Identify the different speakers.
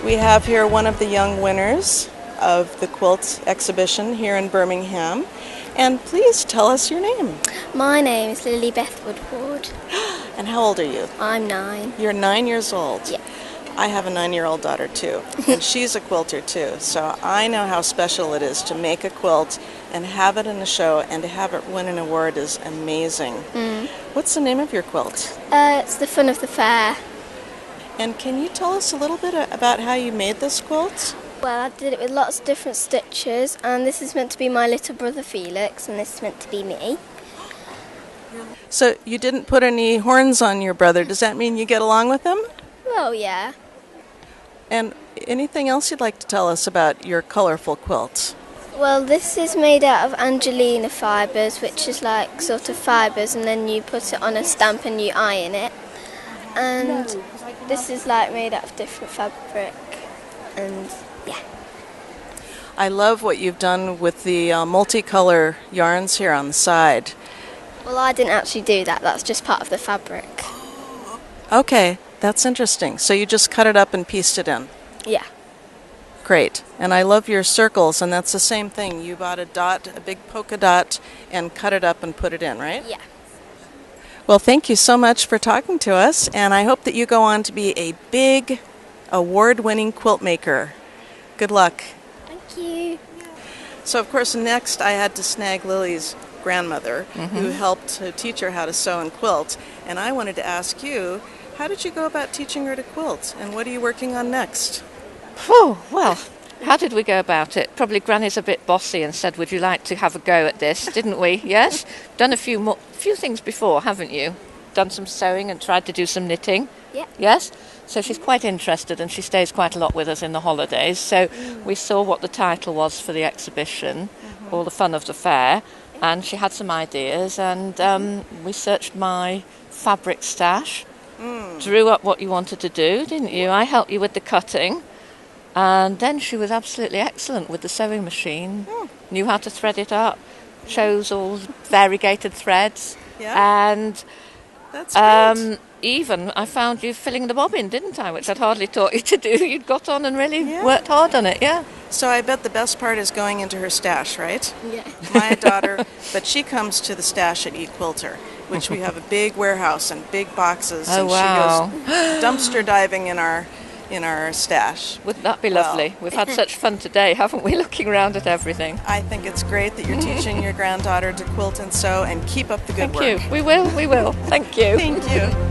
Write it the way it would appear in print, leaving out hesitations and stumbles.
Speaker 1: We have here one of the young winners of the quilt exhibition here in Birmingham. And please tell us your name.
Speaker 2: My name is Lily Woodward.
Speaker 1: And how old are you?
Speaker 2: I'm 9.
Speaker 1: You're 9 years old?
Speaker 2: Yeah.
Speaker 1: I have a 9-year-old daughter too, and she's a quilter too, so I know how special it is to make a quilt and have it in a show, and to have it win an award is amazing. What's the name of your quilt?
Speaker 2: It's the fun of the fair.
Speaker 1: And can you tell us a little bit about how you made this quilt?
Speaker 2: Well, I did it with lots of different stitches, and this is meant to be my little brother Felix, and this is meant to be me.
Speaker 1: So you didn't put any horns on your brother. Does that mean you get along with him?
Speaker 2: Well, yeah.
Speaker 1: And anything else you'd like to tell us about your colorful quilts?
Speaker 2: Well, this is made out of Angelina fibres, which is like sort of fibres, and then you put it on a stamp and you iron it. And this is like made out of different fabric, and yeah.
Speaker 1: I love what you've done with the multicolor yarns here on the side.
Speaker 2: Well, I didn't actually do that. That's just part of the fabric.
Speaker 1: Okay, that's interesting. So you just cut it up and pieced it in?
Speaker 2: Yeah.
Speaker 1: Great. And I love your circles, and that's the same thing. You bought a dot, a big polka dot, and cut it up and put it in, right?
Speaker 2: Yeah.
Speaker 1: Well, thank you so much for talking to us, and I hope that you go on to be a big, award-winning quilt maker. Good luck.
Speaker 2: Thank you.
Speaker 1: So, of course, next I had to snag Lily's grandmother, who helped to teach her how to sew and quilt. And I wanted to ask you, how did you go about teaching her to quilt, and what are you working on next?
Speaker 3: Oh, well, how did we go about it? Probably Granny's a bit bossy and said, would you like to have a go at this, didn't we? Yes? Done a few things before, haven't you? Done some sewing and tried to do some knitting?
Speaker 2: Yeah.
Speaker 3: Yes? So she's quite interested, and she stays quite a lot with us in the holidays. So we saw what the title was for the exhibition, All the Fun of the Fair, and she had some ideas, and we searched my fabric stash, drew up what you wanted to do, didn't you? I helped you with the cutting, and then she was absolutely excellent with the sewing machine, knew how to thread it up, chose all variegated threads, and
Speaker 1: That's great.
Speaker 3: even I found you filling the bobbin, didn't I, which I'd hardly taught you to do. You'd got on and really worked hard on it, yeah.
Speaker 1: So I bet the best part is going into her stash, right?
Speaker 2: Yeah.
Speaker 1: My daughter, but she comes to the stash at Equilter, which we have a big warehouse and big boxes, and
Speaker 3: wow.
Speaker 1: she goes dumpster diving in our stash.
Speaker 3: Wouldn't that be lovely? We've had such fun today, haven't we, looking around at everything.
Speaker 1: I think it's great that you're teaching your granddaughter to quilt and sew, and keep up the good work.
Speaker 3: Thank you. We will. Thank you.
Speaker 1: Thank you.